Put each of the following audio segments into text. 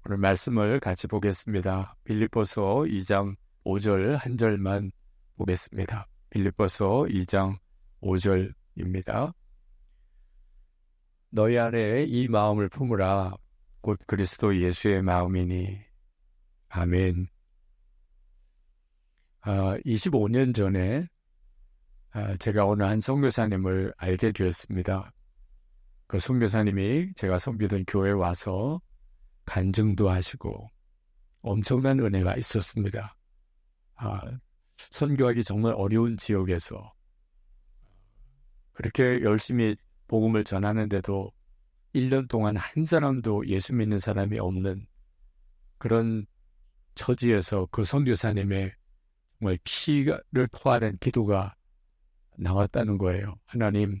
오늘 말씀을 같이 보겠습니다. 빌립보서 2장 5절 한 절만 보겠습니다. 빌립보서 2장 5절입니다. 너희 안에 이 마음을 품으라. 곧 그리스도 예수의 마음이니. 아멘. 25년 전에 제가 어느 한 선교사님을 알게 되었습니다. 그 선교사님이 제가 섬기던 교회에 와서 간증도 하시고 엄청난 은혜가 있었습니다. 선교하기 정말 어려운 지역에서 그렇게 열심히 복음을 전하는데도 1년 동안 한 사람도 예수 믿는 사람이 없는 그런 처지에서 그 선교사님의 정말 피를 토하는 기도가 나왔다는 거예요. 하나님,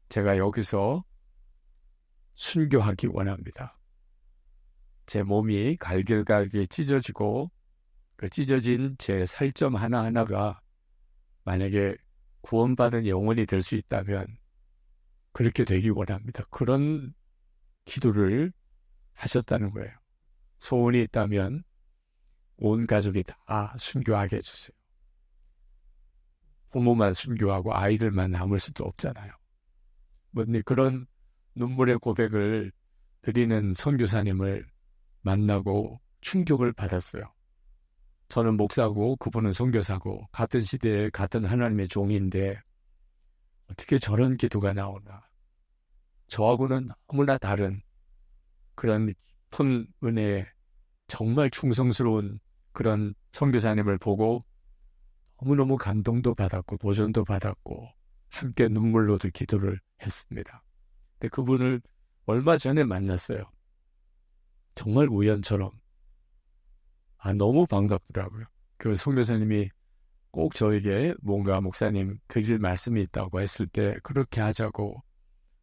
제가 여기서 순교하기 원합니다. 제 몸이 갈길갈길 찢어지고 그 찢어진 제 살점 하나하나가 만약에 구원받은 영혼이 될 수 있다면 그렇게 되기 원합니다. 그런 기도를 하셨다는 거예요. 소원이 있다면 온 가족이 다 순교하게 해주세요. 부모만 순교하고 아이들만 남을 수도 없잖아요. 그런 눈물의 고백을 드리는 선교사님을 만나고 충격을 받았어요. 저는 목사고 그분은 선교사고 같은 시대에 같은 하나님의 종인데 어떻게 저런 기도가 나오나. 저하고는 너무나 다른 그런 깊은 은혜에 정말 충성스러운 그런 선교사님을 보고 너무너무 감동도 받았고 도전도 받았고 함께 눈물로도 기도를 했습니다. 근데 그분을 얼마 전에 만났어요. 정말 우연처럼. 너무 반갑더라고요. 그 선교사님이 꼭 저에게 뭔가 목사님 드릴 말씀이 있다고 했을 때 그렇게 하자고.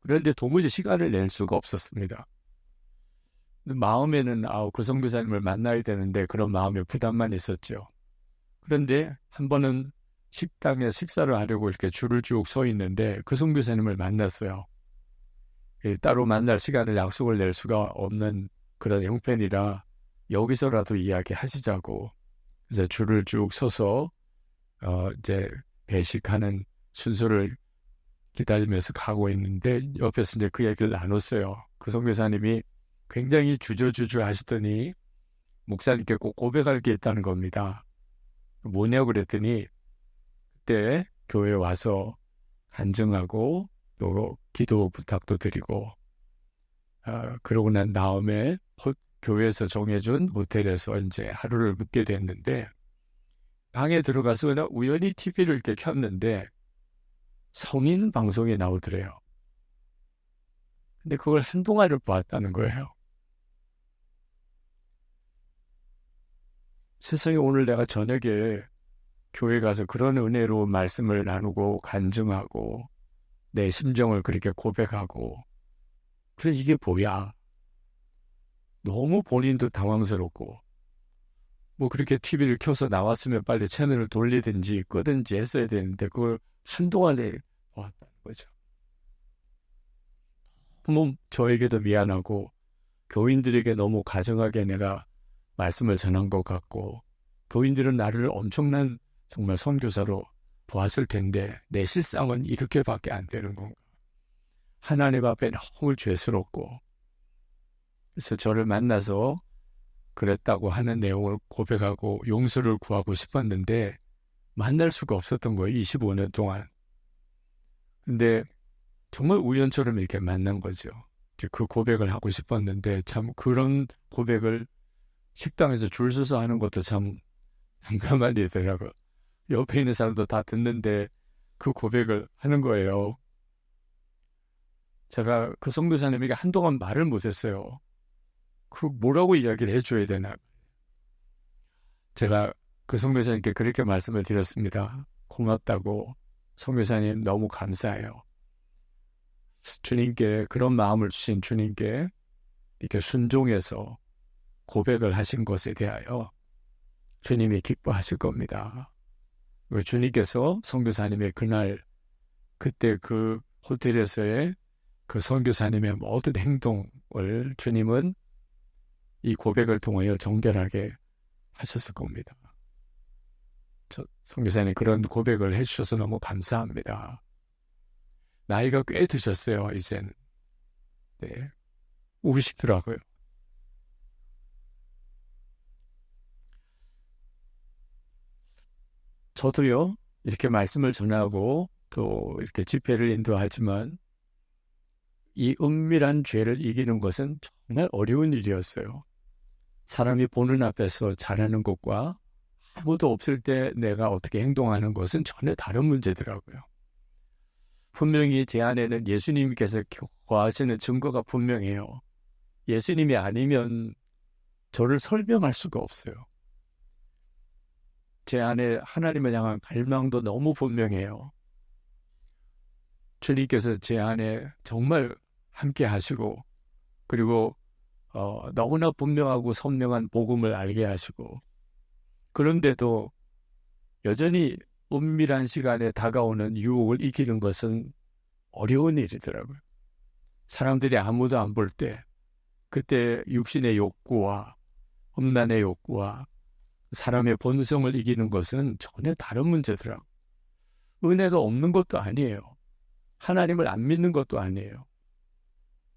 그런데 도무지 시간을 낼 수가 없었습니다. 마음에는 그 선교사님을 만나야 되는데 그런 마음의 부담만 있었죠. 그런데 한 번은 식당에 식사를 하려고 이렇게 줄을 쭉 서 있는데 그 선교사님을 만났어요. 따로 만날 시간을 약속을 낼 수가 없는 그런 형편이라 여기서라도 이야기하시자고. 그래서 줄을 쭉 서서 이제 배식하는 순서를 기다리면서 가고 있는데 옆에서 이제 그 얘기를 나눴어요. 그 선교사님이 굉장히 주저주저 하시더니 목사님께 꼭 고백할 게 있다는 겁니다. 뭐냐고 그랬더니 그때 교회에 와서 간증하고 또 기도 부탁도 드리고 그러고 난 다음에 교회에서 정해준 호텔에서 이제 하루를 묵게 됐는데 방에 들어가서 그냥 우연히 TV를 이렇게 켰는데 성인 방송이 나오더래요. 근데 그걸 한동안을 봤다는 거예요. 세상에 오늘 내가 저녁에 교회 가서 그런 은혜로운 말씀을 나누고 간증하고 내 심정을 그렇게 고백하고 그래 이게 뭐야? 너무 본인도 당황스럽고 그렇게 TV를 켜서 나왔으면 빨리 채널을 돌리든지 끄든지 했어야 되는데 그걸 한동안을 보았다는 거죠. 저에게도 미안하고 교인들에게 너무 가정하게 내가 말씀을 전한 것 같고 교인들은 나를 엄청난 정말 선교사로 보았을 텐데 내 실상은 이렇게밖에 안 되는 건가. 하나님 앞에 너무 죄스럽고 그래서 저를 만나서 그랬다고 하는 내용을 고백하고 용서를 구하고 싶었는데 만날 수가 없었던 거예요. 25년 동안. 근데 정말 우연처럼 이렇게 만난 거죠. 그 고백을 하고 싶었는데 참 그런 고백을 식당에서 줄 서서 하는 것도 참 난감한 일이더라고요. 옆에 있는 사람도 다 듣는데 그 고백을 하는 거예요. 제가 그 선교사님에게 한동안 말을 못했어요. 뭐라고 이야기를 해줘야 되나. 제가 그 선교사님께 그렇게 말씀을 드렸습니다. 고맙다고. 선교사님 너무 감사해요. 주님께 그런 마음을 주신 주님께 이렇게 순종해서 고백을 하신 것에 대하여 주님이 기뻐하실 겁니다. 주님께서 선교사님의 그때 그 호텔에서의 그 선교사님의 모든 행동을 주님은 이 고백을 통하여 정결하게 하셨을 겁니다. 선교사님 그런 고백을 해주셔서 너무 감사합니다. 나이가 꽤 드셨어요, 이제는. 네, 우시더라고요. 저도요, 이렇게 말씀을 전하고 또 이렇게 집회를 인도하지만 이 은밀한 죄를 이기는 것은 정말 어려운 일이었어요. 사람이 보는 앞에서 잘하는 것과 아무도 없을 때 내가 어떻게 행동하는 것은 전혀 다른 문제더라고요. 분명히 제 안에는 예수님께서 거하시는 증거가 분명해요. 예수님이 아니면 저를 설명할 수가 없어요. 제 안에 하나님을 향한 갈망도 너무 분명해요. 주님께서 제 안에 정말 함께 하시고 그리고 너무나 분명하고 선명한 복음을 알게 하시고 그런데도 여전히 은밀한 시간에 다가오는 유혹을 이기는 것은 어려운 일이더라고요. 사람들이 아무도 안 볼 때 그때 육신의 욕구와 음란의 욕구와 사람의 본성을 이기는 것은 전혀 다른 문제더라고요. 은혜가 없는 것도 아니에요. 하나님을 안 믿는 것도 아니에요.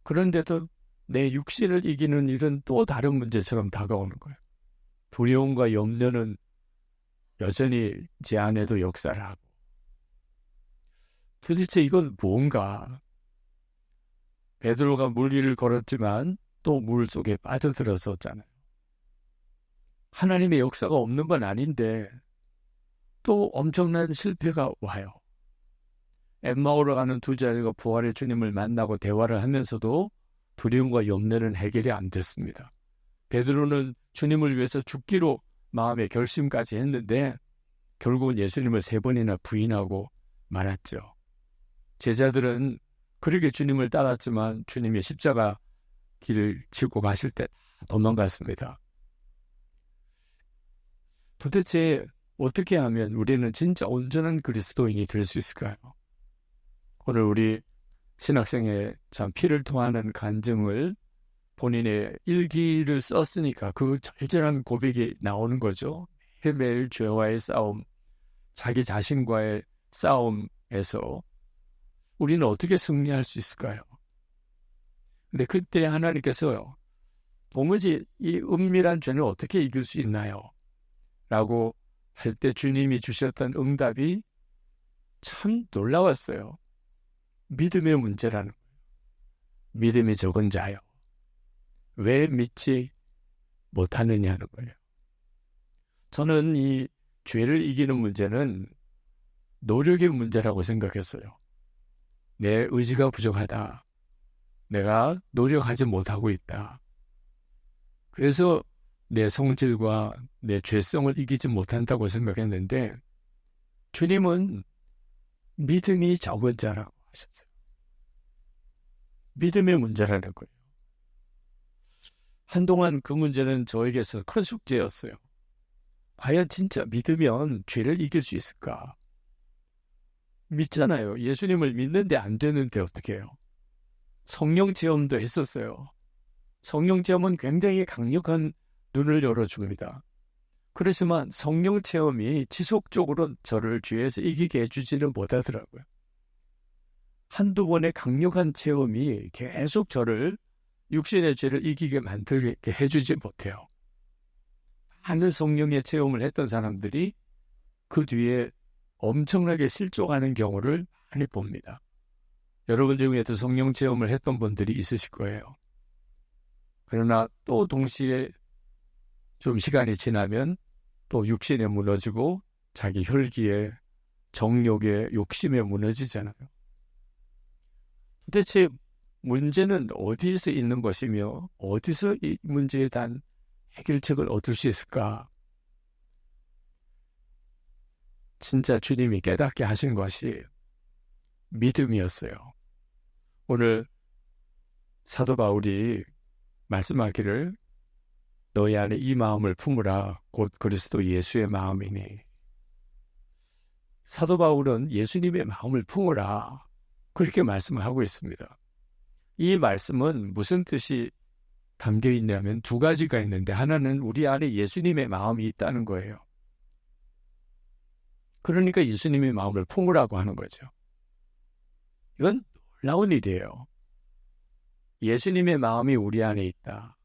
그런데도 내 육신을 이기는 일은 또 다른 문제처럼 다가오는 거예요. 두려움과 염려는 여전히 제 안에도 역사를 하고 도대체 이건 뭔가? 베드로가 물 위를 걸었지만 또 물 속에 빠져들었었잖아요. 하나님의 역사가 없는 건 아닌데 또 엄청난 실패가 와요. 엠마오로 가는 두 자매가 부활의 주님을 만나고 대화를 하면서도 두려움과 염려는 해결이 안 됐습니다. 베드로는 주님을 위해서 죽기로 마음의 결심까지 했는데 결국은 예수님을 3번이나 부인하고 말았죠. 제자들은 그렇게 주님을 따랐지만 주님이 십자가 길을 짚고 가실 때 도망갔습니다. 도대체 어떻게 하면 우리는 진짜 온전한 그리스도인이 될 수 있을까요? 오늘 우리 신학생의 참 피를 토하는 간증을 본인의 일기를 썼으니까 그 절절한 고백이 나오는 거죠. 매일매일 죄와의 싸움, 자기 자신과의 싸움에서 우리는 어떻게 승리할 수 있을까요? 근데 그때 하나님께서 도무지 이 은밀한 죄는 어떻게 이길 수 있나요? 라고 할 때 주님이 주셨던 응답이 참 놀라웠어요. 믿음의 문제라는 거예요. 믿음이 적은 자요. 왜 믿지 못하느냐는 거예요. 저는 이 죄를 이기는 문제는 노력의 문제라고 생각했어요. 내 의지가 부족하다. 내가 노력하지 못하고 있다. 그래서 내 성질과 내 죄성을 이기지 못한다고 생각했는데 주님은 믿음이 적은 자라고 하셨어요. 믿음의 문제라는 거예요. 한동안 그 문제는 저에게서 큰 숙제였어요. 과연 진짜 믿으면 죄를 이길 수 있을까? 믿잖아요. 예수님을 믿는데 안 되는데 어떻게 해요? 성령 체험도 했었어요. 성령 체험은 굉장히 강력한 눈을 열어줍니다. 그렇지만 성령 체험이 지속적으로 저를 죄에서 이기게 해주지는 못하더라고요. 한두 번의 강력한 체험이 계속 저를 육신의 죄를 이기게 만들게 해주지 못해요. 많은 성령의 체험을 했던 사람들이 그 뒤에 엄청나게 실족하는 경우를 많이 봅니다. 여러분 중에도 성령 체험을 했던 분들이 있으실 거예요. 그러나 또 동시에 좀 시간이 지나면 또 육신에 무너지고 자기 혈기에 정욕에 욕심에 무너지잖아요. 도대체 문제는 어디에서 있는 것이며 어디서 이 문제에 대한 해결책을 얻을 수 있을까? 진짜 주님이 깨닫게 하신 것이 믿음이었어요. 오늘 사도 바울이 말씀하기를 너희 안에 이 마음을 품으라 곧 그리스도 예수의 마음이니. 사도 바울은 예수님의 마음을 품으라 그렇게 말씀을 하고 있습니다. 이 말씀은 무슨 뜻이 담겨 있냐면 두 가지가 있는데 하나는 우리 안에 예수님의 마음이 있다는 거예요. 그러니까 예수님의 마음을 품으라고 하는 거죠. 이건 놀라운 일이에요. 예수님의 마음이 우리 안에 있다.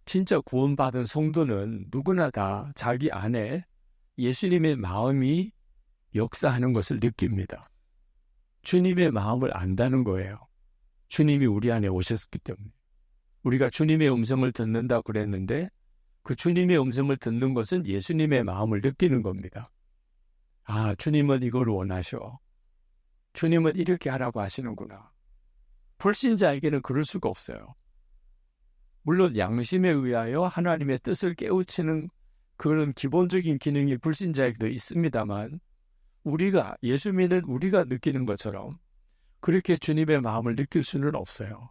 진짜 구원받은 성도는 누구나 다 자기 안에 예수님의 마음이 역사하는 것을 느낍니다. 주님의 마음을 안다는 거예요. 주님이 우리 안에 오셨기 때문에. 우리가 주님의 음성을 듣는다 그랬는데 그 주님의 음성을 듣는 것은 예수님의 마음을 느끼는 겁니다. 아, 주님은 이걸 원하셔. 주님은 이렇게 하라고 하시는구나. 불신자에게는 그럴 수가 없어요. 물론 양심에 의하여 하나님의 뜻을 깨우치는 그런 기본적인 기능이 불신자에게도 있습니다만 우리가 예수 믿는 우리가 느끼는 것처럼 그렇게 주님의 마음을 느낄 수는 없어요.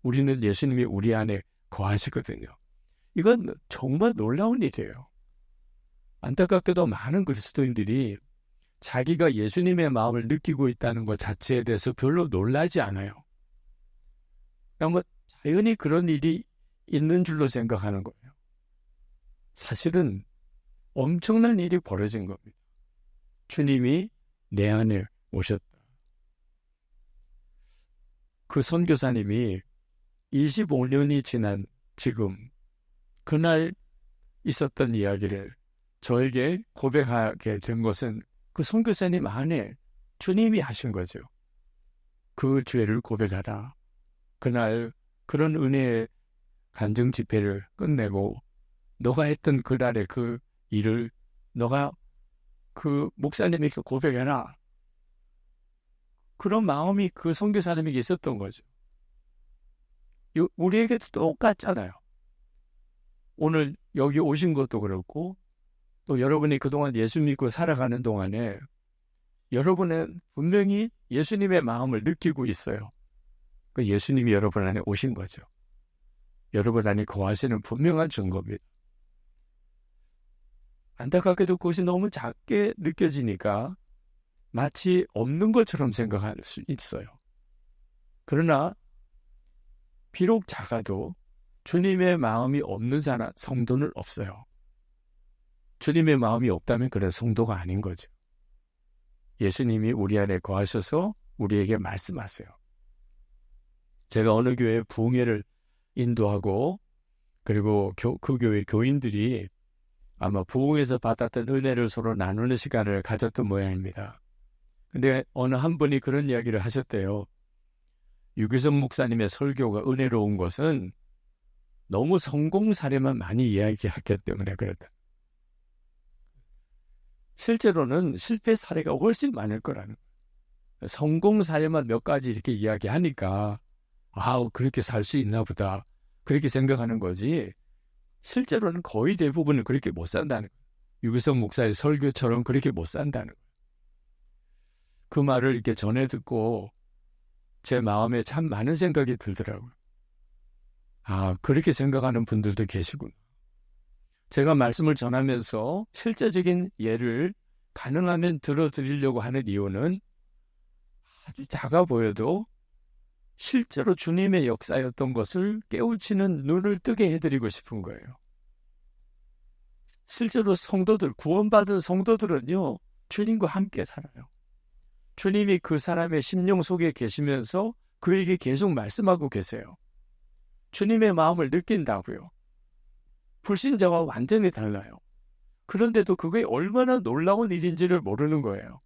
우리는 예수님이 우리 안에 거하시거든요. 이건 정말 놀라운 일이에요. 안타깝게도 많은 그리스도인들이 자기가 예수님의 마음을 느끼고 있다는 것 자체에 대해서 별로 놀라지 않아요. 그냥 뭐 자연히 그런 일이 있는 줄로 생각하는 거예요. 사실은 엄청난 일이 벌어진 겁니다. 주님이 내 안에 오셨다. 그 선교사님이 25년이 지난 지금 그날 있었던 이야기를 저에게 고백하게 된 것은 그 선교사님 안에 주님이 하신 거죠. 그 죄를 고백하라. 그날 그런 은혜의 간증 집회를 끝내고 너가 했던 그날의 그 일을 너가 그 목사님에게 고백해라. 그런 마음이 그 선교사님에게 있었던 거죠. 우리에게도 똑같잖아요. 오늘 여기 오신 것도 그렇고 또 여러분이 그동안 예수 믿고 살아가는 동안에 여러분은 분명히 예수님의 마음을 느끼고 있어요. 그 예수님이 여러분 안에 오신 거죠. 여러분 안에 거하시는 분명한 증거입니다. 안타깝게도 그것이 너무 작게 느껴지니까 마치 없는 것처럼 생각할 수 있어요. 그러나 비록 작아도 주님의 마음이 없는 사람, 성도는 없어요. 주님의 마음이 없다면 그런 성도가 아닌 거죠. 예수님이 우리 안에 거하셔서 우리에게 말씀하세요. 제가 어느 교회 부흥회를 인도하고 그리고 그 교회 교인들이 아마 부흥에서 받았던 은혜를 서로 나누는 시간을 가졌던 모양입니다. 근데 어느 한 분이 그런 이야기를 하셨대요. 유기성 목사님의 설교가 은혜로운 것은 너무 성공 사례만 많이 이야기했기 때문에 그렇다. 실제로는 실패 사례가 훨씬 많을 거라는 거예요. 성공 사례만 몇 가지 이렇게 이야기하니까 그렇게 살 수 있나 보다 그렇게 생각하는 거지 실제로는 거의 대부분은 그렇게 못 산다는 거예요. 유기성 목사의 설교처럼 그렇게 못 산다는 거예요. 그 말을 이렇게 전해 듣고 제 마음에 참 많은 생각이 들더라고요. 그렇게 생각하는 분들도 계시구나. 제가 말씀을 전하면서 실제적인 예를 가능하면 들어드리려고 하는 이유는 아주 작아 보여도 실제로 주님의 역사였던 것을 깨우치는 눈을 뜨게 해드리고 싶은 거예요. 실제로 성도들, 구원받은 성도들은요, 주님과 함께 살아요. 주님이 그 사람의 심령 속에 계시면서 그에게 계속 말씀하고 계세요. 주님의 마음을 느낀다고요. 불신자와 완전히 달라요. 그런데도 그게 얼마나 놀라운 일인지를 모르는 거예요.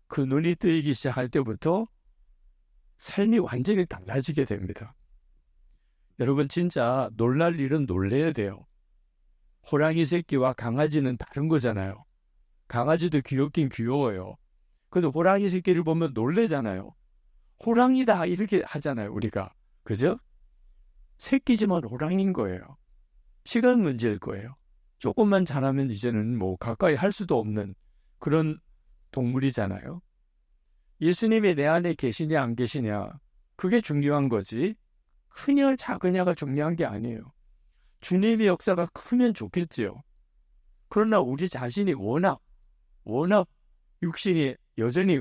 그 눈이 뜨이기 시작할 때부터 삶이 완전히 달라지게 됩니다. 여러분 진짜 놀랄 일은 놀래야 돼요. 호랑이 새끼와 강아지는 다른 거잖아요. 강아지도 귀엽긴 귀여워요. 근데 호랑이 새끼를 보면 놀래잖아요. 호랑이다 이렇게 하잖아요 우리가. 그죠? 새끼지만 호랑이인 거예요. 시간 문제일 거예요. 조금만 자라면 이제는 뭐 가까이 할 수도 없는 그런 동물이잖아요. 예수님이 내 안에 계시냐 안 계시냐 그게 중요한 거지 크냐 작으냐가 중요한 게 아니에요. 주님의 역사가 크면 좋겠지요. 그러나 우리 자신이 워낙 육신이 여전히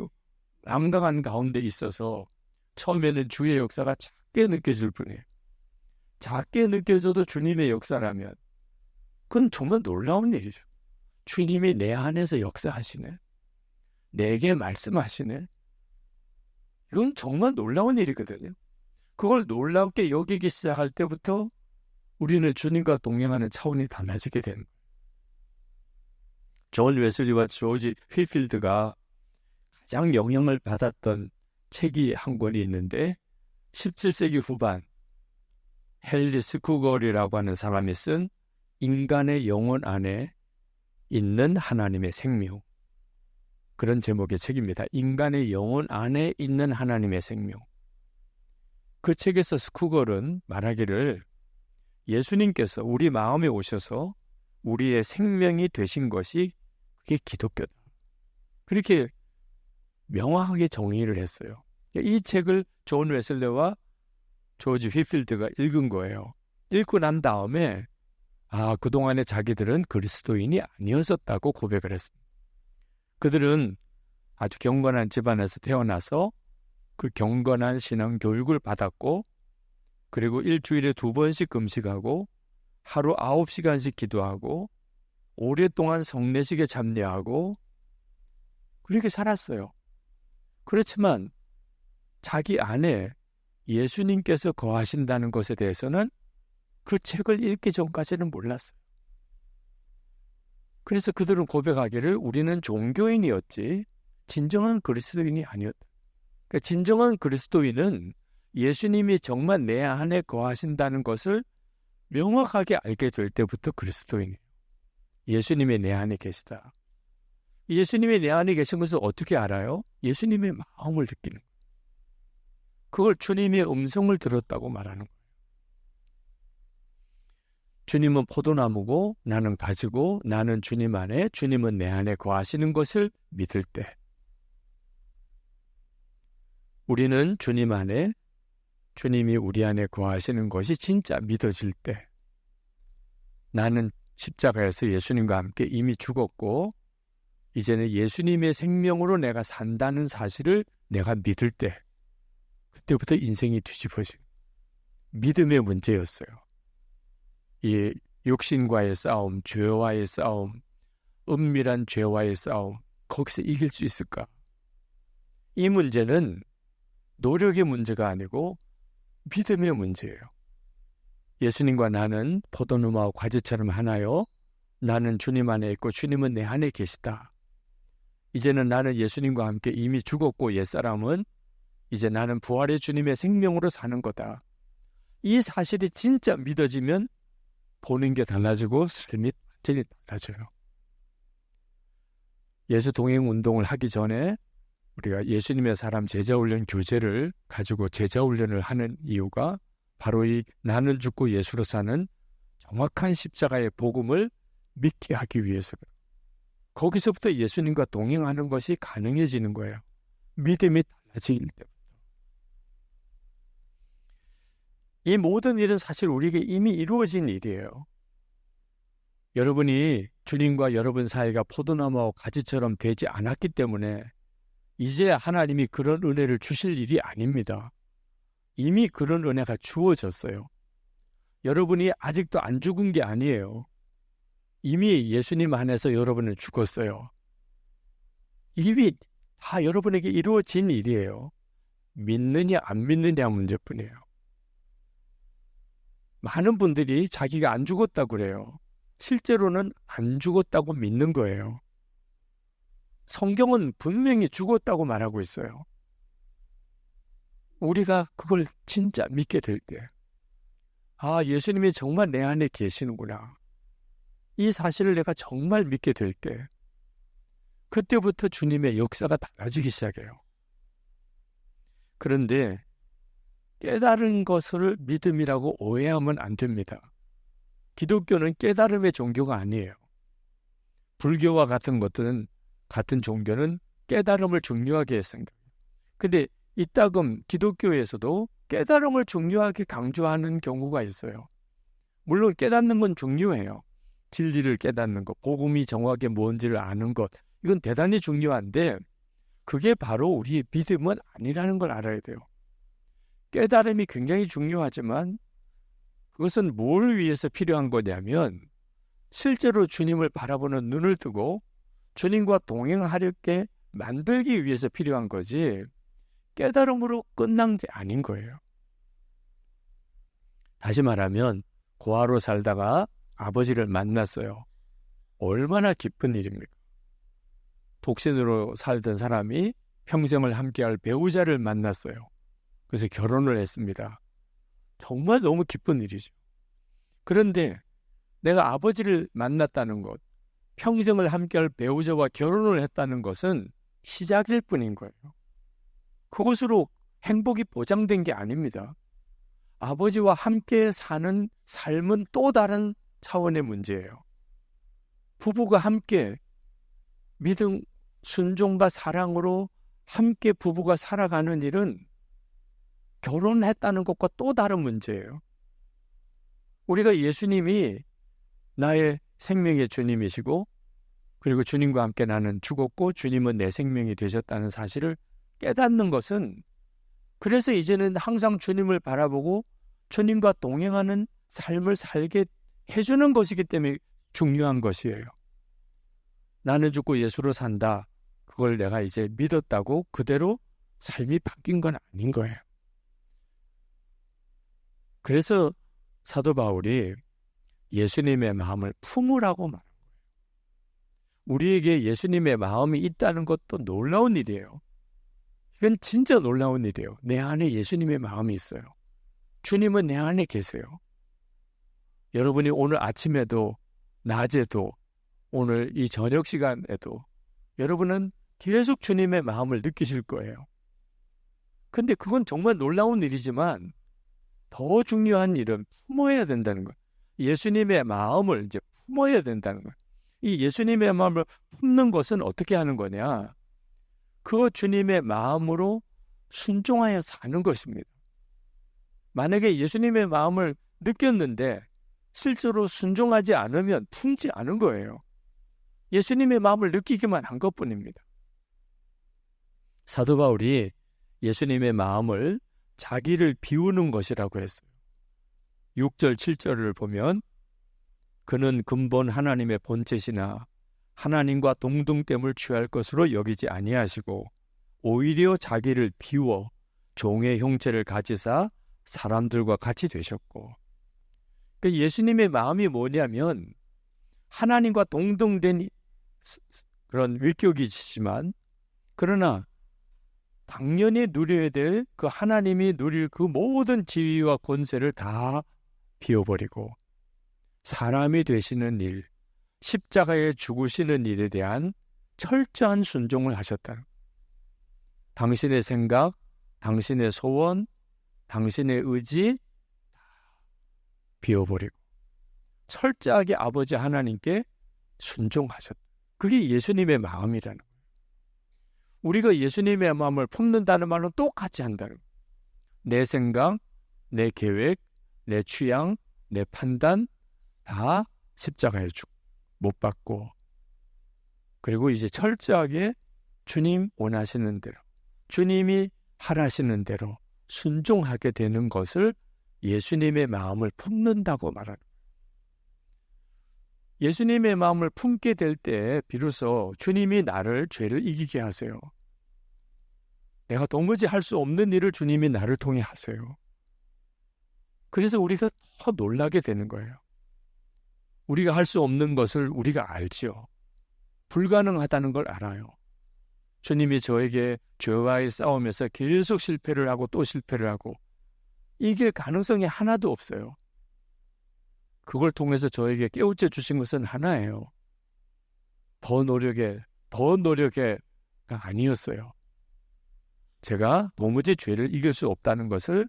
남강한 가운데 있어서 처음에는 주의 역사가 작게 느껴질 뿐이에요. 작게 느껴져도 주님의 역사라면 그건 정말 놀라운 일이죠. 주님이 내 안에서 역사하시네. 내게 말씀하시네. 이건 정말 놀라운 일이거든요. 그걸 놀랍게 여기기 시작할 때부터 우리는 주님과 동행하는 차원이 달라지게 되는 거예요. 존 웨슬리와 조지 휠필드가 가장 영향을 받았던 책이 한 권이 있는데 17세기 후반 헨리 스쿠걸이라고 하는 사람이 쓴 인간의 영혼 안에 있는 하나님의 생명, 그런 제목의 책입니다. 인간의 영혼 안에 있는 하나님의 생명. 그 책에서 스쿠걸은 말하기를 예수님께서 우리 마음에 오셔서 우리의 생명이 되신 것이 그게 기독교다. 그렇게 명확하게 정의를 했어요. 이 책을 존 웨슬레와 조지 휘필드가 읽은 거예요. 읽고 난 다음에 그동안에 자기들은 그리스도인이 아니었었다고 고백을 했습니다. 그들은 아주 경건한 집안에서 태어나서 그 경건한 신앙 교육을 받았고, 그리고 일주일에 2번씩 금식하고 하루 9시간씩 기도하고 오랫동안 성례식에 참여하고 그렇게 살았어요. 그렇지만 자기 안에 예수님께서 거하신다는 것에 대해서는 그 책을 읽기 전까지는 몰랐어요. 그래서 그들은 고백하기를 우리는 종교인이었지 진정한 그리스도인이 아니었다. 그러니까 진정한 그리스도인은 예수님이 정말 내 안에 거하신다는 것을 명확하게 알게 될 때부터 그리스도인이에요. 예수님이 내 안에 계시다. 예수님이 내 안에 계신 것을 어떻게 알아요? 예수님의 마음을 느끼는 거예요. 그걸 주님의 음성을 들었다고 말하는 거예요. 주님은 포도나무고 나는 가지고 나는 주님 안에, 주님은 내 안에 거하시는 것을 믿을 때, 우리는 주님 안에, 주님이 우리 안에 거하시는 것이 진짜 믿어질 때, 나는 십자가에서 예수님과 함께 이미 죽었고 이제는 예수님의 생명으로 내가 산다는 사실을 내가 믿을 때, 그때부터 인생이 뒤집어지고 믿음의 문제였어요. 이 육신과의 싸움, 죄와의 싸움, 은밀한 죄와의 싸움, 거기서 이길 수 있을까? 이 문제는 노력의 문제가 아니고 믿음의 문제예요. 예수님과 나는 포도나무와 과즙처럼 하나요? 나는 주님 안에 있고 주님은 내 안에 계시다. 이제는 나는 예수님과 함께 이미 죽었고 옛사람은 이제 나는 부활의 주님의 생명으로 사는 거다. 이 사실이 진짜 믿어지면 보는 게 달라지고 삶이 완전히 달라져요. 예수 동행 운동을 하기 전에 우리가 예수님의 사람 제자훈련 교재를 가지고 제자훈련을 하는 이유가 바로 이 나는 죽고 예수로 사는 정확한 십자가의 복음을 믿게 하기 위해서, 거기서부터 예수님과 동행하는 것이 가능해지는 거예요. 믿음이 달라질 때부터. 이 모든 일은 사실 우리에게 이미 이루어진 일이에요. 여러분이 주님과 여러분 사이가 포도나무와 가지처럼 되지 않았기 때문에 이제 하나님이 그런 은혜를 주실 일이 아닙니다. 이미 그런 은혜가 주어졌어요. 여러분이 아직도 안 죽은 게 아니에요. 이미 예수님 안에서 여러분은 죽었어요. 이미 다 여러분에게 이루어진 일이에요. 믿느냐 안 믿느냐 문제뿐이에요. 많은 분들이 자기가 안 죽었다고 그래요. 실제로는 안 죽었다고 믿는 거예요. 성경은 분명히 죽었다고 말하고 있어요. 우리가 그걸 진짜 믿게 될 때, 예수님이 정말 내 안에 계시는구나. 이 사실을 내가 정말 믿게 될 때, 그때부터 주님의 역사가 달라지기 시작해요. 그런데 깨달은 것을 믿음이라고 오해하면 안 됩니다. 기독교는 깨달음의 종교가 아니에요. 불교와 같은 것들은, 같은 종교는 깨달음을 중요하게 생각해요. 근데 이따금 기독교에서도 깨달음을 중요하게 강조하는 경우가 있어요. 물론 깨닫는 건 중요해요. 진리를 깨닫는 것, 복음이 정확하게 뭔지를 아는 것, 이건 대단히 중요한데 그게 바로 우리의 믿음은 아니라는 걸 알아야 돼요. 깨달음이 굉장히 중요하지만 그것은 뭘 위해서 필요한 거냐면 실제로 주님을 바라보는 눈을 뜨고 주님과 동행하려게 만들기 위해서 필요한 거지 깨달음으로 끝난 게 아닌 거예요. 다시 말하면 고아로 살다가 아버지를 만났어요. 얼마나 기쁜 일입니까? 독신으로 살던 사람이 평생을 함께할 배우자를 만났어요. 그래서 결혼을 했습니다. 정말 너무 기쁜 일이죠. 그런데 내가 아버지를 만났다는 것, 평생을 함께할 배우자와 결혼을 했다는 것은 시작일 뿐인 거예요. 그것으로 행복이 보장된 게 아닙니다. 아버지와 함께 사는 삶은 또 다른 차원의 문제예요. 부부가 함께 믿음, 순종과 사랑으로 함께 부부가 살아가는 일은 결혼했다는 것과 또 다른 문제예요. 우리가 예수님이 나의 생명의 주님이시고 그리고 주님과 함께 나는 죽었고 주님은 내 생명이 되셨다는 사실을 깨닫는 것은 그래서 이제는 항상 주님을 바라보고 주님과 동행하는 삶을 살게 해주는 것이기 때문에 중요한 것이에요. 나는 죽고 예수로 산다. 그걸 내가 이제 믿었다고 그대로 삶이 바뀐 건 아닌 거예요. 그래서 사도 바울이 예수님의 마음을 품으라고 말한 거예요. 우리에게 예수님의 마음이 있다는 것도 놀라운 일이에요. 이건 진짜 놀라운 일이에요. 내 안에 예수님의 마음이 있어요. 주님은 내 안에 계세요. 여러분이 오늘 아침에도 낮에도 오늘 이 저녁 시간에도 여러분은 계속 주님의 마음을 느끼실 거예요. 근데 그건 정말 놀라운 일이지만 더 중요한 일은 품어야 된다는 거예요. 예수님의 마음을 이제 품어야 된다는 거예요. 이 예수님의 마음을 품는 것은 어떻게 하는 거냐? 그 주님의 마음으로 순종하여 사는 것입니다. 만약에 예수님의 마음을 느꼈는데 실제로 순종하지 않으면 품지 않은 거예요. 예수님의 마음을 느끼기만 한 것뿐입니다. 사도 바울이 예수님의 마음을 자기를 비우는 것이라고 했어요. 6절, 7절을 보면 그는 근본 하나님의 본체시나 하나님과 동등됨을 취할 것으로 여기지 아니하시고 오히려 자기를 비워 종의 형체를 가지사 사람들과 같이 되셨고 그러니까 예수님의 마음이 뭐냐면 하나님과 동등된 그런 위격이시지만 그러나 당연히 누려야 될 그 하나님이 누릴 그 모든 지위와 권세를 다 비워버리고 사람이 되시는 일, 십자가에 죽으시는 일에 대한 철저한 순종을 하셨다. 당신의 생각, 당신의 소원, 당신의 의지 비워버리고 철저하게 아버지 하나님께 순종하셨다. 그게 예수님의 마음이라는 거예요. 우리가 예수님의 마음을 품는다는 말은 똑같이 한다는 거예요. 내 생각, 내 계획, 내 취향, 내 판단 다 십자가에 못 박고 그리고 이제 철저하게 주님 원하시는 대로 주님이 하라시는 대로 순종하게 되는 것을 예수님의 마음을 품는다고 말하는 거예요. 예수님의 마음을 품게 될 때 비로소 주님이 나를 죄를 이기게 하세요. 내가 도무지 할 수 없는 일을 주님이 나를 통해 하세요. 그래서 우리가 더 놀라게 되는 거예요. 우리가 할 수 없는 것을 우리가 알지요. 불가능하다는 걸 알아요. 주님이 저에게 죄와의 싸움에서 계속 실패를 하고 또 실패를 하고 이길 가능성이 하나도 없어요. 그걸 통해서 저에게 깨우쳐 주신 것은 하나예요. 더 노력가 아니었어요. 제가 도무지 죄를 이길 수 없다는 것을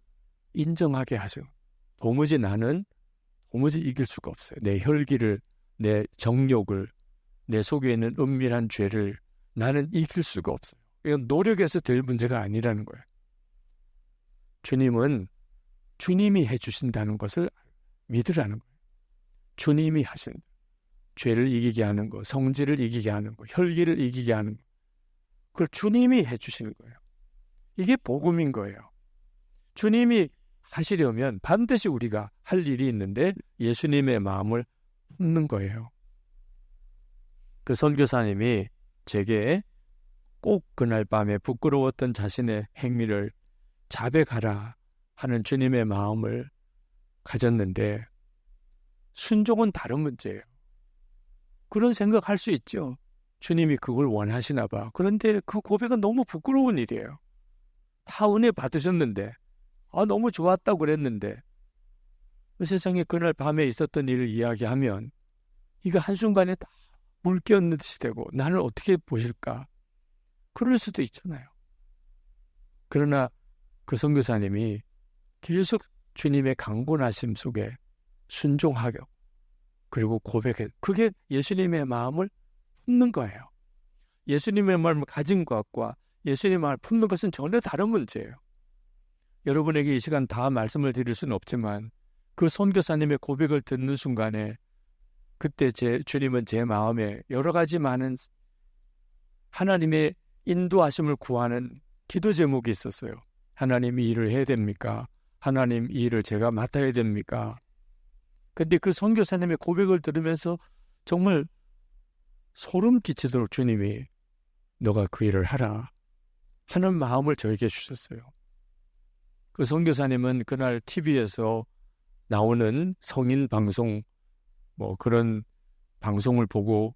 인정하게 하죠. 나는 도무지 이길 수가 없어요. 내 혈기를, 내 정욕을, 내 속에 있는 은밀한 죄를 나는 이길 수가 없어요. 이건 노력해서 될 문제가 아니라는 거예요. 주님은 주님이 해주신다는 것을 믿으라는 거예요. 주님이 하신다. 죄를 이기게 하는 거, 성질을 이기게 하는 거, 혈기를 이기게 하는 거. 그걸 주님이 해주시는 거예요. 이게 복음인 거예요. 주님이 하시려면 반드시 우리가 할 일이 있는데 예수님의 마음을 품는 거예요. 그 선교사님이 제게 꼭 그날 밤에 부끄러웠던 자신의 행위를 자백하라 하는 주님의 마음을 가졌는데 순종은 다른 문제예요. 그런 생각할 수 있죠. 주님이 그걸 원하시나 봐. 그런데 그 고백은 너무 부끄러운 일이에요. 다 은혜 받으셨는데 너무 좋았다고 그랬는데 그 세상에 그날 밤에 있었던 일을 이야기하면 이거 한순간에 다 물결 듯이 되고 나는 어떻게 보실까? 그럴 수도 있잖아요. 그러나 그 선교사님이 계속 주님의 강권하심 속에 순종하고 그리고 고백해. 그게 예수님의 마음을 품는 거예요. 예수님의 마음을 가진 것과 예수님의 마음을 품는 것은 전혀 다른 문제예요. 여러분에게 이 시간 다 말씀을 드릴 수는 없지만 그 선교사님의 고백을 듣는 순간에 그때 주님은 제 마음에 여러 가지 많은 하나님의 인도하심을 구하는 기도 제목이 있었어요. 하나님 이 일을 해야 됩니까? 하나님 이 일을 제가 맡아야 됩니까? 근데 그 선교사님의 고백을 들으면서 정말 소름 끼치도록 주님이 너가 그 일을 하라 하는 마음을 저에게 주셨어요. 그 선교사님은 그날 TV에서 나오는 성인 방송 그런 방송을 보고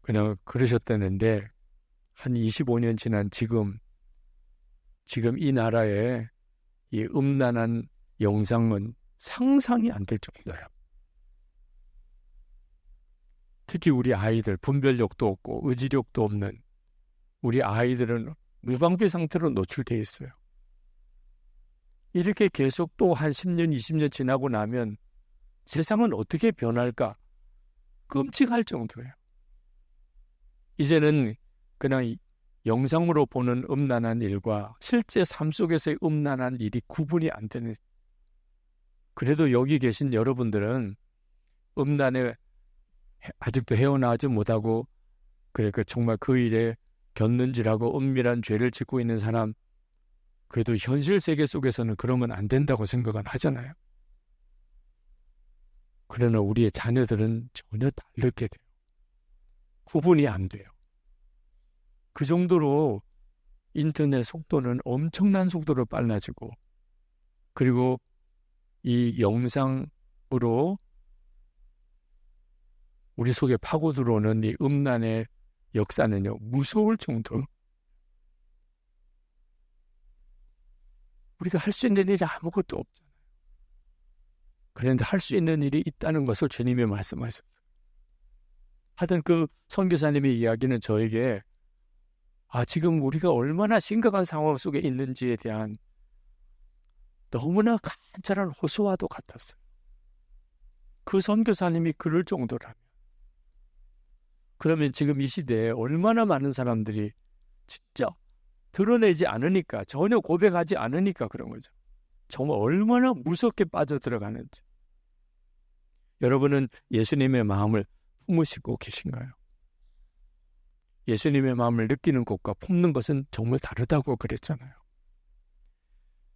그냥 그러셨다는데 한 25년 지난 지금 이 나라의 이 음란한 영상은 상상이 안 될 정도예요. 특히 우리 아이들 분별력도 없고 의지력도 없는 우리 아이들은 무방비 상태로 노출되어 있어요. 이렇게 계속 또 한 10년, 20년 지나고 나면 세상은 어떻게 변할까? 끔찍할 정도예요. 이제는 그냥 영상으로 보는 음란한 일과 실제 삶 속에서의 음란한 일이 구분이 안 되는. 그래도 여기 계신 여러분들은 음란에 아직도 헤어나오지 못하고 그러니까 정말 그 일에 곁눈질하고 은밀한 죄를 짓고 있는 사람, 그래도 현실 세계 속에서는 그러면 안 된다고 생각은 하잖아요. 그러나 우리의 자녀들은 전혀 다르게 돼요. 구분이 안 돼요. 그 정도로 인터넷 속도는 엄청난 속도로 빨라지고 그리고 이 영상으로 우리 속에 파고 들어오는 이 음란의 역사는요, 무서울 정도로 우리가 할 수 있는 일이 아무것도 없잖아요. 그런데 할 수 있는 일이 있다는 것을 주님이 말씀하셨어요. 하여튼 그 선교사님의 이야기는 저에게 지금 우리가 얼마나 심각한 상황 속에 있는지에 대한 너무나 간절한 호소와도 같았어요. 그 선교사님이 그럴 정도라면 그러면 지금 이 시대에 얼마나 많은 사람들이 진짜 드러내지 않으니까 전혀 고백하지 않으니까 그런 거죠. 정말 얼마나 무섭게 빠져들어가는지. 여러분은 예수님의 마음을 품으시고 계신가요? 예수님의 마음을 느끼는 것과 품는 것은 정말 다르다고 그랬잖아요.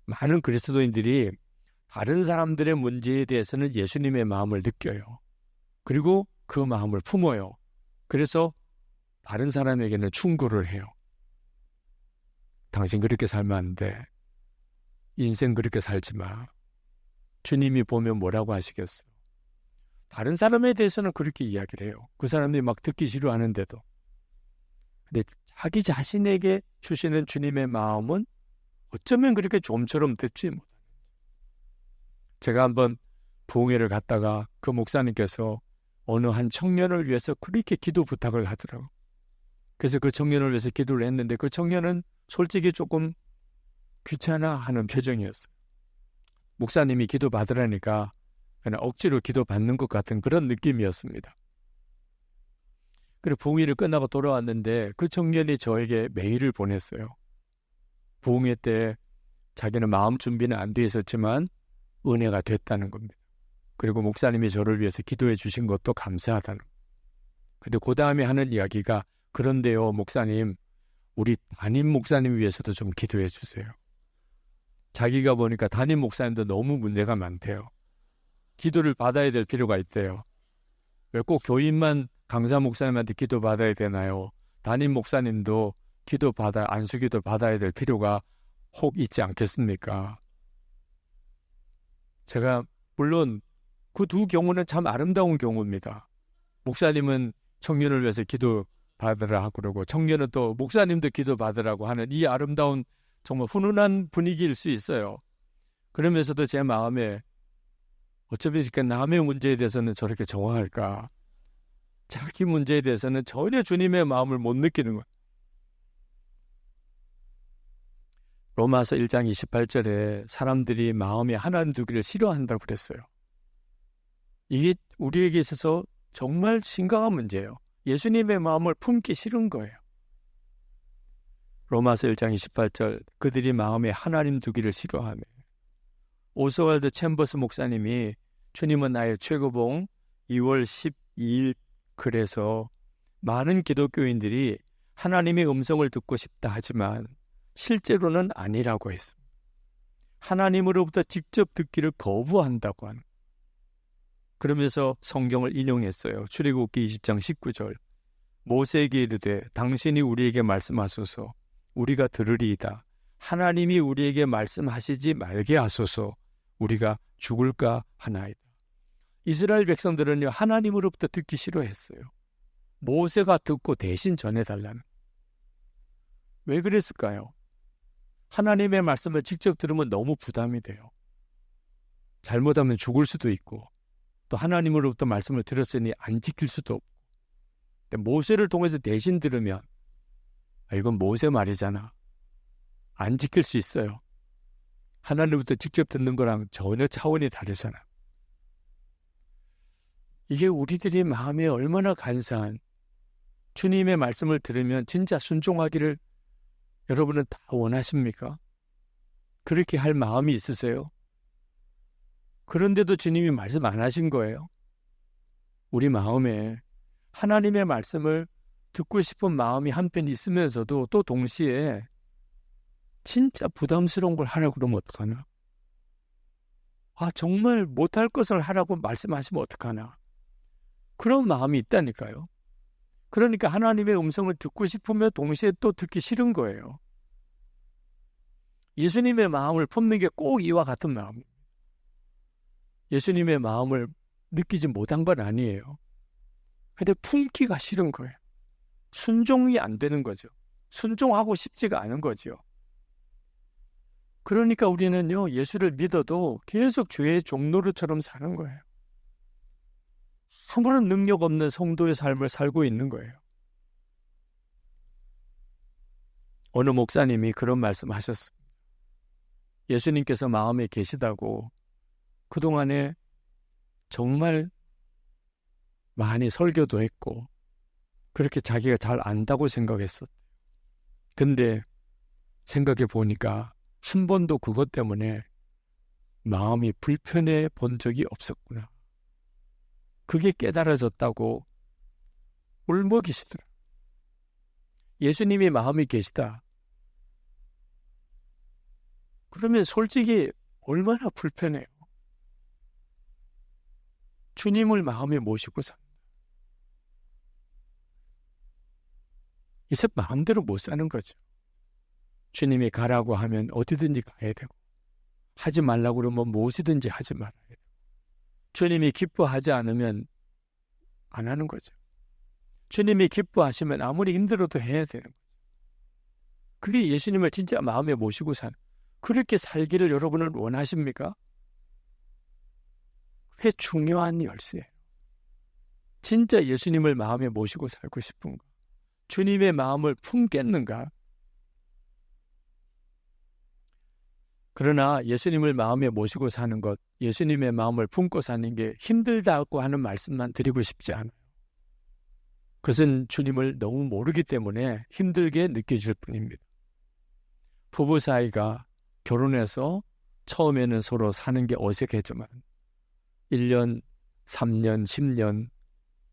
많은 그리스도인들이 다른 사람들의 문제에 대해서는 예수님의 마음을 느껴요. 그리고 그 마음을 품어요. 그래서 다른 사람에게는 충고를 해요. 당신 그렇게 살면 안 돼. 인생 그렇게 살지 마. 주님이 보면 뭐라고 하시겠어? 다른 사람에 대해서는 그렇게 이야기를 해요. 그 사람들이 막 듣기 싫어하는데도. 근데 자기 자신에게 주시는 주님의 마음은 어쩌면 그렇게 좀처럼 듣지 못하는. 제가 한번 부흥회를 갔다가 그 목사님께서 어느 한 청년을 위해서 그렇게 기도 부탁을 하더라고요. 그래서 그 청년을 위해서 기도를 했는데 그 청년은 솔직히 조금 귀찮아하는 표정이었어요. 목사님이 기도 받으라니까 그냥 억지로 기도 받는 것 같은 그런 느낌이었습니다. 그리고 부흥회를 끝나고 돌아왔는데 그 청년이 저에게 메일을 보냈어요. 부흥회 때 자기는 마음 준비는 안 돼 있었지만 은혜가 됐다는 겁니다. 그리고 목사님이 저를 위해서 기도해 주신 것도 감사하다는. 근데 그 다음에 하는 이야기가 그런데요 목사님, 우리 담임 목사님 위해서도 좀 기도해 주세요. 자기가 보니까 담임 목사님도 너무 문제가 많대요. 기도를 받아야 될 필요가 있대요. 왜 꼭 교인만 강사 목사님한테 기도 받아야 되나요? 담임 목사님도 안수기도 받아야 될 필요가 혹 있지 않겠습니까? 제가 물론 그 두 경우는 참 아름다운 경우입니다. 목사님은 청년을 위해서 기도 받으라 그러고 청년은 또 목사님도 기도 받으라고 하는 이 아름다운 정말 훈훈한 분위기일 수 있어요. 그러면서도 제 마음에 어차피 이렇게 남의 문제에 대해서는 저렇게 정화할까? 자기 문제에 대해서는 전혀 주님의 마음을 못 느끼는 거예요. 로마서 1장 28절에 사람들이 마음에 하나님 두기를 싫어한다고 그랬어요. 이게 우리에게 있어서 정말 심각한 문제예요. 예수님의 마음을 품기 싫은 거예요. 로마서 1장 28절 그들이 마음에 하나님 두기를 싫어하며 오스왈드 챔버스 목사님이 주님은 나의 최고봉 2월 12일 글에서 많은 기독교인들이 하나님의 음성을 듣고 싶다 하지만 실제로는 아니라고 했습니다. 하나님으로부터 직접 듣기를 거부한다고 하는. 그러면서 성경을 인용했어요. 출애굽기 20장 19절 모세에게 이르되 당신이 우리에게 말씀하소서 우리가 들으리이다. 하나님이 우리에게 말씀하시지 말게 하소서 우리가 죽을까 하나이다. 이스라엘 백성들은요 하나님으로부터 듣기 싫어했어요. 모세가 듣고 대신 전해달라는. 왜 그랬을까요? 하나님의 말씀을 직접 들으면 너무 부담이 돼요. 잘못하면 죽을 수도 있고 또 하나님으로부터 말씀을 들었으니 안 지킬 수도 없고. 근데 모세를 통해서 대신 들으면 이건 모세 말이잖아. 안 지킬 수 있어요. 하나님부터 직접 듣는 거랑 전혀 차원이 다르잖아. 이게 우리들이 마음에 얼마나 간사한 주님의 말씀을 들으면 진짜 순종하기를 여러분은 다 원하십니까? 그렇게 할 마음이 있으세요? 그런데도 주님이 말씀 안 하신 거예요. 우리 마음에 하나님의 말씀을 듣고 싶은 마음이 한편 있으면서도 또 동시에 진짜 부담스러운 걸 하라고 그러면 어떡하나? 정말 못할 것을 하라고 말씀하시면 어떡하나? 그런 마음이 있다니까요. 그러니까 하나님의 음성을 듣고 싶으면 동시에 또 듣기 싫은 거예요. 예수님의 마음을 품는 게 꼭 이와 같은 마음입니다. 예수님의 마음을 느끼지 못한 건 아니에요. 근데 품기가 싫은 거예요. 순종이 안 되는 거죠. 순종하고 싶지가 않은 거죠. 그러니까 우리는요, 예수를 믿어도 계속 죄의 종노릇처럼 사는 거예요. 아무런 능력 없는 성도의 삶을 살고 있는 거예요. 어느 목사님이 그런 말씀 하셨습니다. 예수님께서 마음에 계시다고 그동안에 정말 많이 설교도 했고 그렇게 자기가 잘 안다고 생각했었대요. 근데 생각해 보니까 한 번도 그것 때문에 마음이 불편해 본 적이 없었구나. 그게 깨달아졌다고 울먹이시더라. 예수님이 마음이 계시다. 그러면 솔직히 얼마나 불편해요. 주님을 마음에 모시고 산다. 이제 마음대로 못 사는 거죠. 주님이 가라고 하면 어디든지 가야 되고 하지 말라고 그러면 무엇이든지 하지 말아야 되고 주님이 기뻐하지 않으면 안 하는 거죠. 주님이 기뻐하시면 아무리 힘들어도 해야 되는 거죠. 그게 예수님을 진짜 마음에 모시고 사는, 그렇게 살기를 여러분은 원하십니까? 그게 중요한 열쇠예요. 진짜 예수님을 마음에 모시고 살고 싶은가? 주님의 마음을 품겠는가? 그러나 예수님을 마음에 모시고 사는 것, 예수님의 마음을 품고 사는 게 힘들다고 하는 말씀만 드리고 싶지 않아요. 그것은 주님을 너무 모르기 때문에 힘들게 느껴질 뿐입니다. 부부 사이가 결혼해서 처음에는 서로 사는 게 어색하지만 1년, 3년, 10년,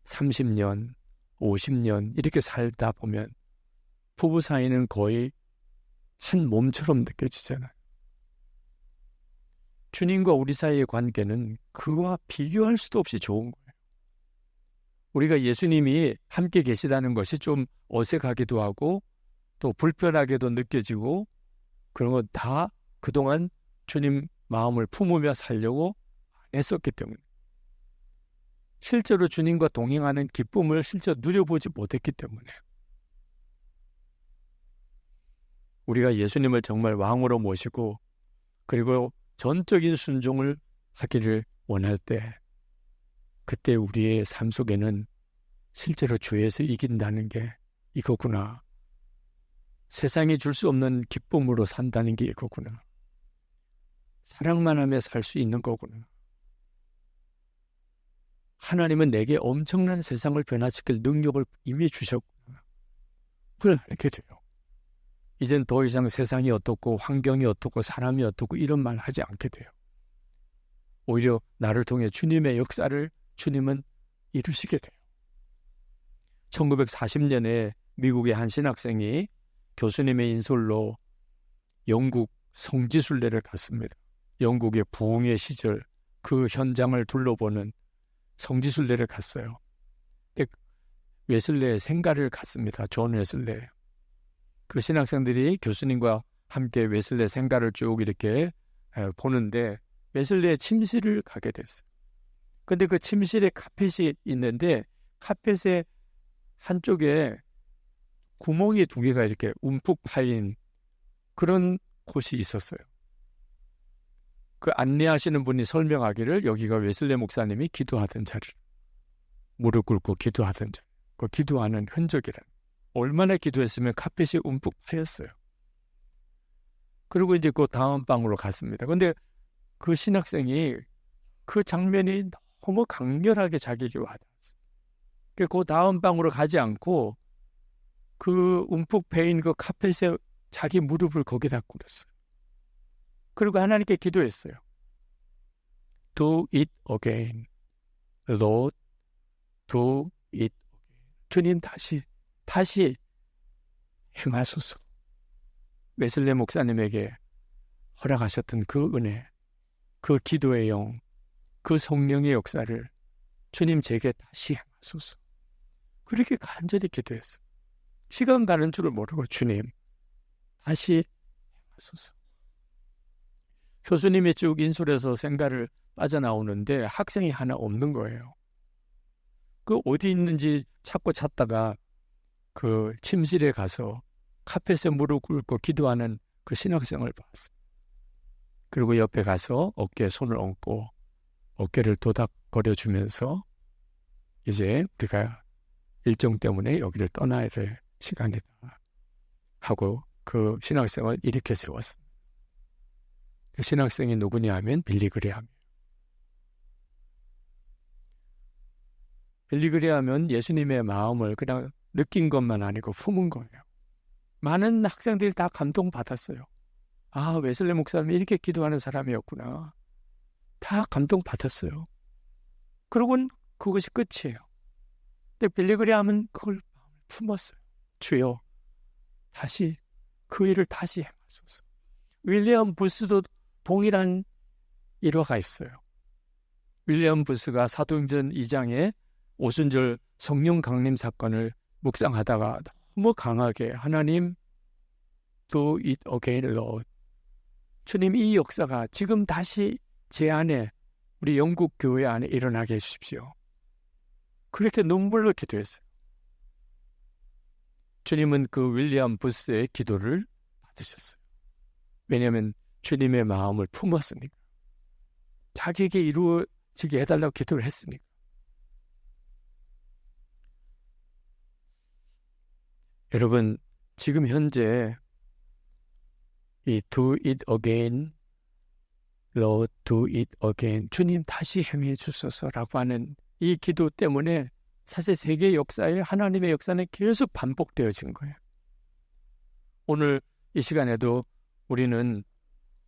30년, 50년 이렇게 살다 보면 부부 사이는 거의 한 몸처럼 느껴지잖아요. 주님과 우리 사이의 관계는 그와 비교할 수도 없이 좋은 거예요. 우리가 예수님이 함께 계시다는 것이 좀 어색하기도 하고 또 불편하게도 느껴지고 그런 건 다 그동안 주님 마음을 품으며 살려고 했었기 때문에 실제로 주님과 동행하는 기쁨을 실제로 누려보지 못했기 때문에 우리가 예수님을 정말 왕으로 모시고 그리고 전적인 순종을 하기를 원할 때 그때 우리의 삶 속에는 실제로 주에서 이긴다는 게 이거구나. 세상이 줄 수 없는 기쁨으로 산다는 게 이거구나. 사랑만 하며 살 수 있는 거구나. 하나님은 내게 엄청난 세상을 변화시킬 능력을 이미 주셨구나. 그걸 알게 돼요. 이젠 더 이상 세상이 어떻고 환경이 어떻고 사람이 어떻고 이런 말 하지 않게 돼요. 오히려 나를 통해 주님의 역사를 주님은 이루시게 돼요. 1940년에 미국의 한 신학생이 교수님의 인솔로 영국 성지순례를 갔습니다. 영국의 부흥의 시절 그 현장을 둘러보는 성지순례를 갔어요. 웨슬레의 생가를 갔습니다. 존 웨슬레. 그 신학생들이 교수님과 함께 웨슬레 생가를 쭉 이렇게 보는데 웨슬레의 침실을 가게 됐어요. 근데 그 침실에 카펫이 있는데 카펫의 한쪽에 구멍이 2개가 이렇게 움푹 파인 그런 곳이 있었어요. 그 안내하시는 분이 설명하기를 여기가 웨슬레 목사님이 기도하던 자리, 무릎 꿇고 기도하던 자리, 그 기도하는 흔적이라. 얼마나 기도했으면 카펫이 움푹 파였어요. 그리고 이제 그 다음 방으로 갔습니다. 근데 그 신학생이 그 장면이 너무 강렬하게 자기에게 와닿았어요. 그 다음 방으로 가지 않고 그 움푹 패인 그 카펫에 자기 무릎을 거기다 꿇었어요. 그리고 하나님께 기도했어요. Do it again. Lord, do it again. 주님 다시 행하소서. 웨슬레 목사님에게 허락하셨던 그 은혜, 그 기도의 영, 그 성령의 역사를 주님 제게 다시 행하소서. 그렇게 간절히 기도했어요. 시간 가는 줄을 모르고 주님 다시 행하소서. 교수님이 쭉 인솔에서 생가를 빠져나오는데 학생이 하나 없는 거예요. 그 어디 있는지 찾다가 그 침실에 가서 카펫에 무릎 꿇고 기도하는 그 신학생을 봤습니다. 그리고 옆에 가서 어깨에 손을 얹고 어깨를 도닥거려주면서 이제 우리가 일정 때문에 여기를 떠나야 될 시간이다 하고 그 신학생을 일으켜 세웠습니다. 그 신학생이 누구냐 하면 빌리 그레함이에요. 빌리 그레함은 예수님의 마음을 그냥 느낀 것만 아니고 품은 거예요. 많은 학생들이 다 감동받았어요. 아, 웨슬레 목사님이 이렇게 기도하는 사람이었구나. 다 감동받았어요. 그러고는 그것이 끝이에요. 근데 빌리 그레함은 그걸 품었어요. 주여, 다시 그 일을 다시 행하소서. 윌리엄 부스도 동일한 일화가 있어요. 윌리엄 부스가 사도행전 2장에 오순절 성령 강림 사건을 묵상하다가 너무 강하게 하나님 do it again Lord. 주님 이 역사가 지금 다시 제 안에 우리 영국 교회 안에 일어나게 해주십시오. 그렇게 눈물로 기도했어요. 주님은 그 윌리엄 부스의 기도를 받으셨어요. 왜냐하면 주님의 마음을 품었으니까. 자기에게 이루어지게 해달라고 기도를 했으니까. 여러분, 지금 현재 이 do it again, Lord, do it again, 주님 다시 행해 주소서라고 하는 이 기도 때문에 사실 세계 역사에 하나님의 역사는 계속 반복되어진 거예요. 오늘 이 시간에도 우리는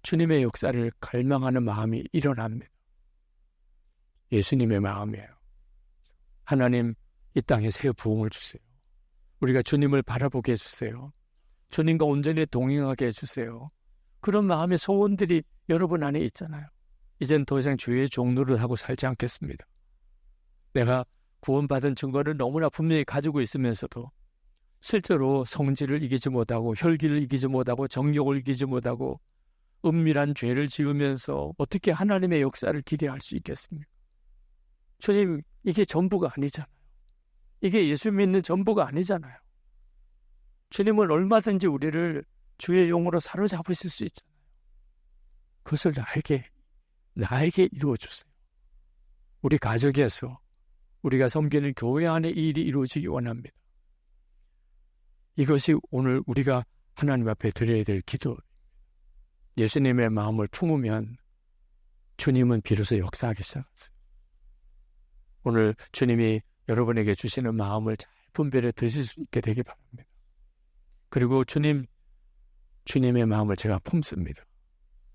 주님의 역사를 갈망하는 마음이 일어납니다. 예수님의 마음이에요. 하나님, 이 땅에 새 부흥을 주세요. 우리가 주님을 바라보게 해주세요. 주님과 온전히 동행하게 해주세요. 그런 마음의 소원들이 여러분 안에 있잖아요. 이젠 더 이상 죄의 종노릇 하고 살지 않겠습니다. 내가 구원받은 증거를 너무나 분명히 가지고 있으면서도 실제로 성질을 이기지 못하고 혈기를 이기지 못하고 정욕을 이기지 못하고 은밀한 죄를 지으면서 어떻게 하나님의 역사를 기대할 수 있겠습니까? 주님, 이게 전부가 아니잖아요. 이게 예수 믿는 전부가 아니잖아요. 주님은 얼마든지 우리를 주의 용으로 사로잡으실 수 있잖아요. 그것을 나에게 이루어주세요. 우리 가족에서 우리가 섬기는 교회 안에 이 일이 이루어지기 원합니다. 이것이 오늘 우리가 하나님 앞에 드려야 될 기도. 예수님의 마음을 품으면 주님은 비로소 역사하기 시작했어요. 오늘 주님이 여러분에게 주시는 마음을 잘 분별해 드실 수 있게 되기 바랍니다. 그리고 주님의 마음을 제가 품습니다.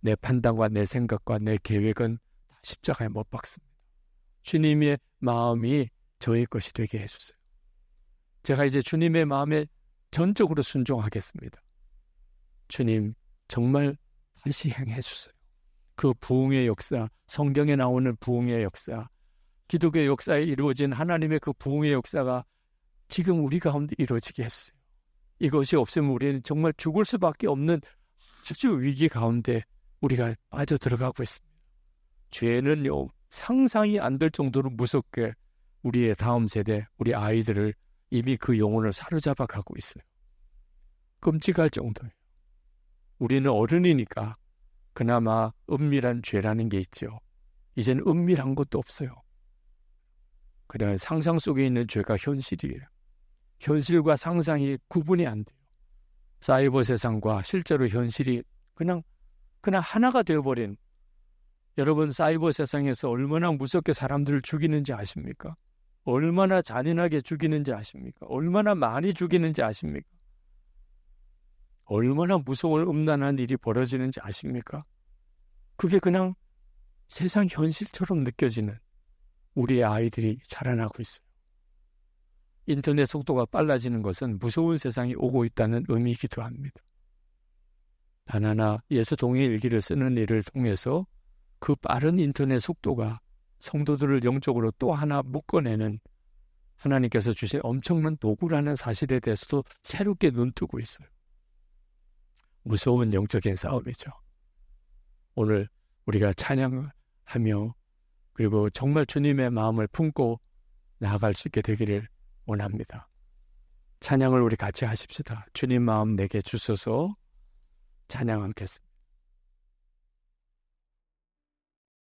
내 판단과 내 생각과 내 계획은 다 십자가에 못 박습니다. 주님의 마음이 저의 것이 되게 해주세요. 제가 이제 주님의 마음에 전적으로 순종하겠습니다. 주님, 정말 다시 행해 주세요. 그 부흥의 역사, 성경에 나오는 부흥의 역사, 기독교의 역사에 이루어진 하나님의 그 부흥의 역사가 지금 우리 가운데 이루어지게 해주세요. 이것이 없으면 우리는 정말 죽을 수밖에 없는 아주 위기 가운데 우리가 빠져 들어가고 있습니다. 죄는요, 상상이 안 될 정도로 무섭게 우리의 다음 세대, 우리 아이들을 이미 그 영혼을 사로잡아 가고 있어요. 끔찍할 정도예요. 우리는 어른이니까 그나마 은밀한 죄라는 게 있죠. 이젠 은밀한 것도 없어요. 그냥 상상 속에 있는 죄가 현실이에요. 현실과 상상이 구분이 안 돼요. 사이버 세상과 실제로 현실이 그냥 하나가 되어버린, 여러분 사이버 세상에서 얼마나 무섭게 사람들을 죽이는지 아십니까? 얼마나 잔인하게 죽이는지 아십니까? 얼마나 많이 죽이는지 아십니까? 얼마나 무서운 음란한 일이 벌어지는지 아십니까? 그게 그냥 세상 현실처럼 느껴지는 우리의 아이들이 자라나고 있어요. 인터넷 속도가 빨라지는 것은 무서운 세상이 오고 있다는 의미이기도 합니다. 단 하나 예수 동의 일기를 쓰는 일을 통해서 그 빠른 인터넷 속도가 성도들을 영적으로 또 하나 묶어내는 하나님께서 주신 엄청난 도구라는 사실에 대해서도 새롭게 눈뜨고 있어요. 무서운 영적인 싸움이죠. 오늘 우리가 찬양하며 그리고 정말 주님의 마음을 품고 나아갈 수 있게 되기를 원합니다. 찬양을 우리 같이 하십시다. 주님 마음 내게 주소서. 찬양하겠습니다.